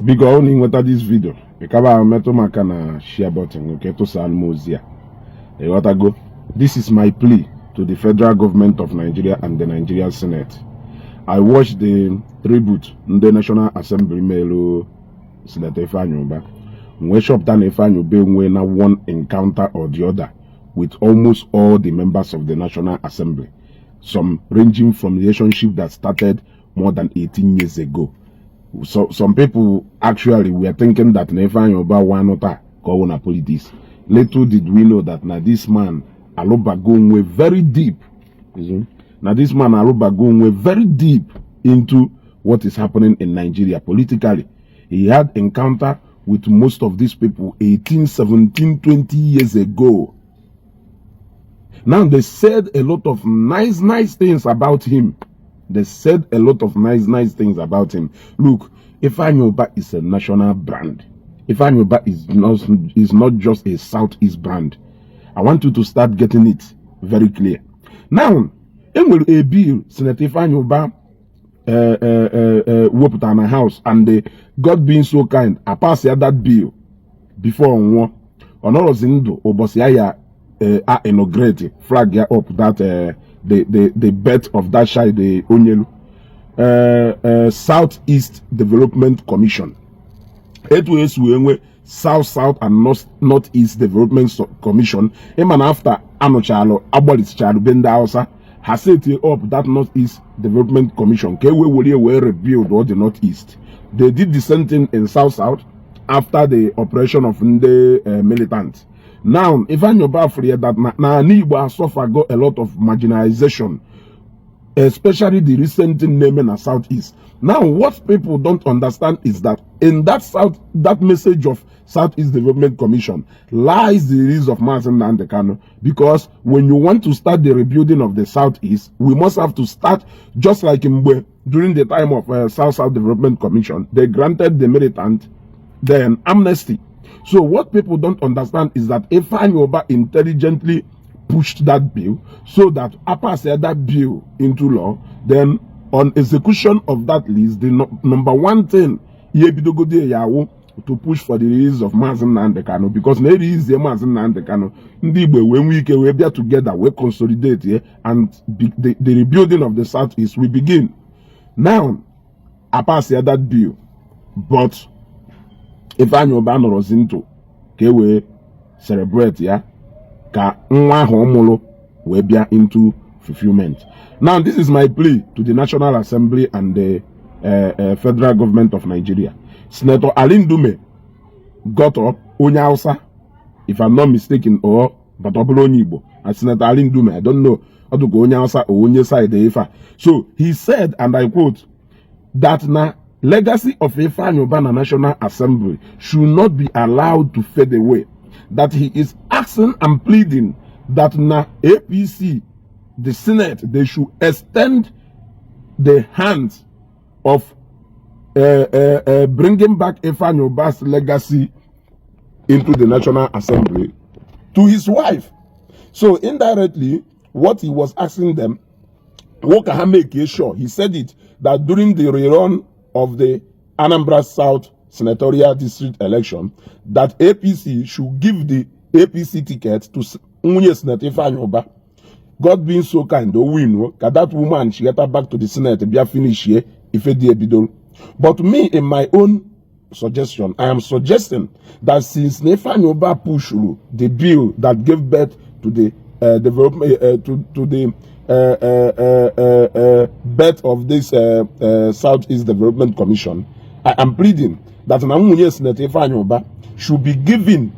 Because only with this video, because meto maka na share button, okay, to salmozia. Go. This is my plea to the federal government of Nigeria and the Nigerian Senate. I watched the tribute in the National Assembly Melo Senator Ifeanyi Ubah. When shop down Ifeanyi Ubah when one encounter or the other with almost all the members of the National Assembly, some ranging from relationship that started more than 18 years ago. So some people actually were thinking that Ifeanyi Ubah why not go on politics. Little did we know that now this man Aloba very deep. Now this man Aloba very deep into what is happening in Nigeria politically. He had encounter with most of these people 18, 17, 20 years ago. Now they said a lot of nice things about him. They said a lot of nice things about him. Look, Ifeanyi Ubah is a national brand. Ifeanyi Ubah is not just a Southeast brand. I want you to start getting it very clear. Now, a bill, Senator Ifeanyi Ubah whooped on a house, and God being so kind, I passed that bill before on all Zindo Obosiaya inaugurate flag up that the birth of that child, the Onyelu Southeast Development Commission. It was South and Northeast Development Commission. Even after Anochalo abolished Chalo Benda Hausa has set up that Northeast Development Commission. We rebuild all the Northeast. They did the same thing in South after the operation of the militants. Now, Ifeanyi Ubah feared that Igbo suffer got a lot of marginalization, especially the recent naming as Southeast. Now, what people don't understand is that in that message of Southeast Development Commission lies the release of Mazen Nnamdi Kanu, because when you want to start the rebuilding of the Southeast, we must have to start just like Mbe during the time of South Development Commission. They granted the militant then amnesty. So what people don't understand is that Ifeanyi Ubah intelligently pushed that bill so that APA said that bill into law. Then on execution of that list, the number one thing to push for the release of Mazen Nnamdi Kanu, because the release of Mazen Nnamdi Kanu, when we be together, we consolidate here, and the rebuilding of the Southeast will begin. Now, APA said that bill, but Ifeanyi Ubah nọrọ into we celebrate ya ka nwa homolo we bia into fulfillment. Now this is my plea to the National Assembly and the federal government of Nigeria. Senator Alin Dume got up Onye Hausa, if I'm not mistaken, or but Igbo. And Senator Alin Dume, I don't know how to go Onye Hausa or Onye side Ifa. So he said, and I quote, that na legacy of Ifeanyi Ubah National Assembly should not be allowed to fade away. That he is asking and pleading that na APC, the Senate, they should extend the hands of bringing back Ifeanyi Ubah's legacy into the National Assembly to his wife. So indirectly, what he was asking them, he said it, that during the rerun of the Anambra South Senatorial District election, that APC should give the APC ticket to Senator Ifeanyi Ubah. God being so kind, that woman, she get her back to the Senate, be a finish here, if it be. But me, in my own suggestion, I am suggesting that since Ifeanyi Ubah pushed the bill that gave birth to the development, to the birth of this Southeast Development Commission, I am pleading that Senator Ifeanyi Ubah should be given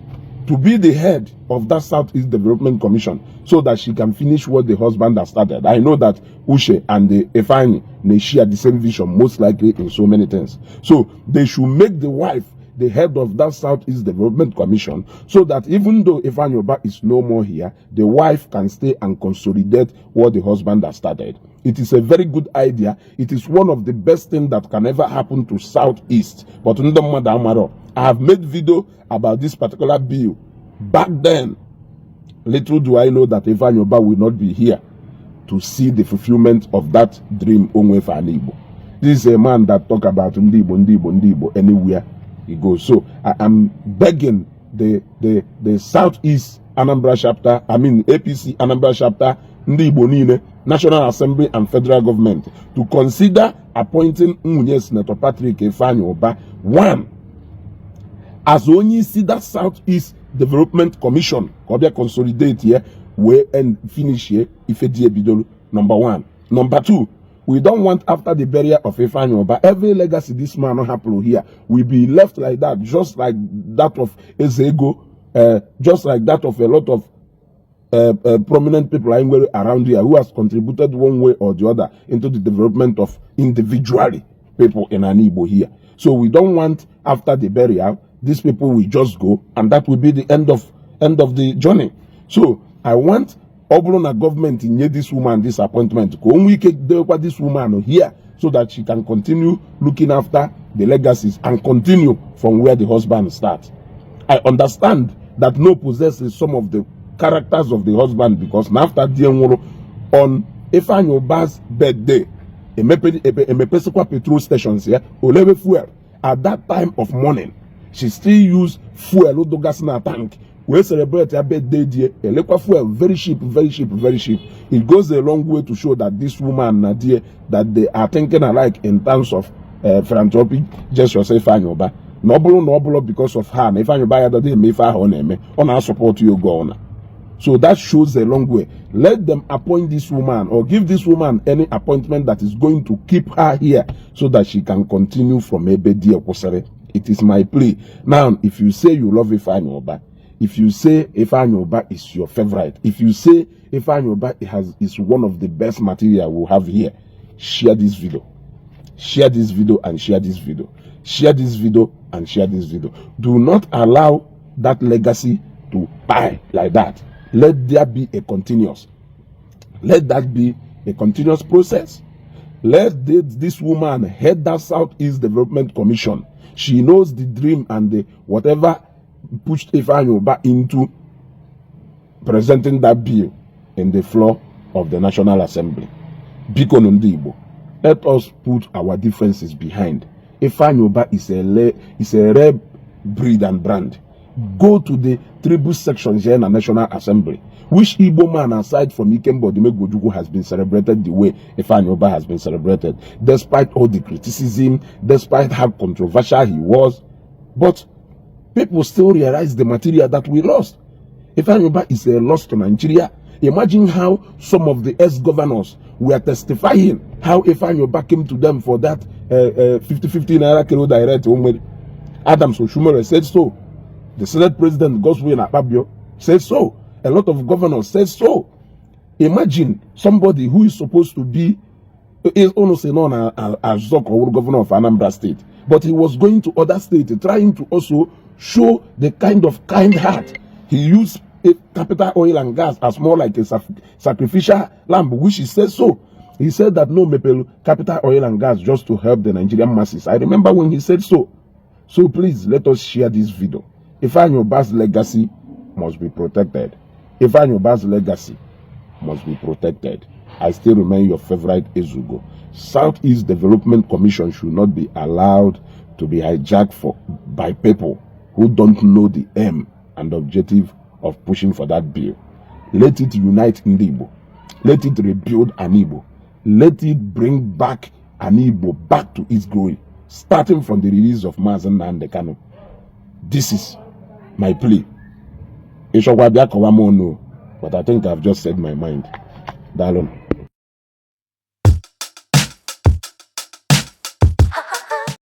to be the head of that Southeast Development Commission, so that she can finish what the husband has started. I know that Ushe and the Ifeanyi, they share the same vision, most likely in so many things. So they should make the wife the head of that Southeast Development Commission, so that even though Ifeanyi Ubah is no more here, the wife can stay and consolidate what the husband has started. It is a very good idea. It is one of the best things that can ever happen to Southeast. But I have made video about this particular bill back then. Little do I know that Ifeanyi Ubah will not be here to see the fulfillment of that dream. This is a man that talk about Ndibo anywhere. he goes. So I am begging the Southeast Anambra chapter, I mean APC Anambra chapter, Ndi Igbo niile, National Assembly and Federal Government to consider appointing Senator Patrick Ifeanyi Ubah, one, as only see that Southeast Development Commission, consolidate here, where and finish here, if it bidolo, number one. Number two, we don't want after the burial of Ifeanyi Ubah, every legacy this man not happen here will be left like that, just like that of Ezego, just like that of a lot of prominent people around here who has contributed one way or the other into the development of individually people in an Igbo here. So we don't want after the burial, these people will just go, and that will be the end of the journey. So I want Oblona government in this woman this appointment. This woman here so that she can continue looking after the legacies and continue from where the husband starts. I understand that no possesses some of the characters of the husband, because after Diengoro on Ifeanyi Ubah's birthday, a petrol stations here, Olewe fuel. At that time of morning, she still use fuel gas in her tank. We celebrate her birthday day. Elekwa fuel very cheap, very cheap, very cheap. It goes a long way to show that this woman Nadia, that they are thinking alike in terms of philanthropic gestures. Ifeanyi Ubah. Noble because of her. Ifeanyi Ubah that day may on our support you go on. So that shows a long way. Let them appoint this woman or give this woman any appointment that is going to keep her here so that she can continue from Ebedi Okosere. It is my plea. Now, if you say you love Ifeanyi Ubah, if you say Ifeanyi Ubah is your favorite, if you say Ifeanyi Ubah is one of the best material we have here, share this video. Share this video and share this video. Share this video and share this video. Do not allow that legacy to die like that. Let there be a continuous. Let that be a continuous process. Let this woman head that Southeast Development Commission. She knows the dream and the whatever pushed Ifeanyi Ubah into presenting that bill in the floor of the National Assembly. Biko Ndi Igbo, let us put our differences behind. Ifeanyi Ubah is a rare breed and brand. Go to the tribute sections here in the National Assembly. Which Igbo man aside from Ikemba Odimegwu has been celebrated the way Ifeanyi Ubah has been celebrated, despite all the criticism, despite how controversial he was, but people still realize the material that we lost. Ifeanyi Ubah is a loss to Nigeria. Imagine how some of the ex-governors were testifying how Ifeanyi Ubah came to them for that 50-50 naira kilo direct. Adams Oshumere said so. The Senate President Godswill Akpabio said so. A lot of governors said so. Imagine somebody who is supposed to be almost known as Zoko, governor of Anambra State, but he was going to other states trying to also show the kind of kind heart. He used capital oil and gas as more like a sacrificial lamb, which he said so. He said that no mepelu capital oil and gas just to help the Nigerian masses. I remember when he said so. So please let us share this video. Ifeanyi Ubah's legacy must be protected. Ifeanyi Ubah's legacy must be protected. I still remain your favorite Ezugo. Southeast Development Commission should not be allowed to be hijacked by people who don't know the aim and objective of pushing for that bill. Let it unite Ndi Igbo. Let it rebuild an Igbo. Let it bring back an Igbo back to its glory, starting from the release of Mazen Nnamdi Kanu. This is my plea. But I think I've just said my mind. Dalon.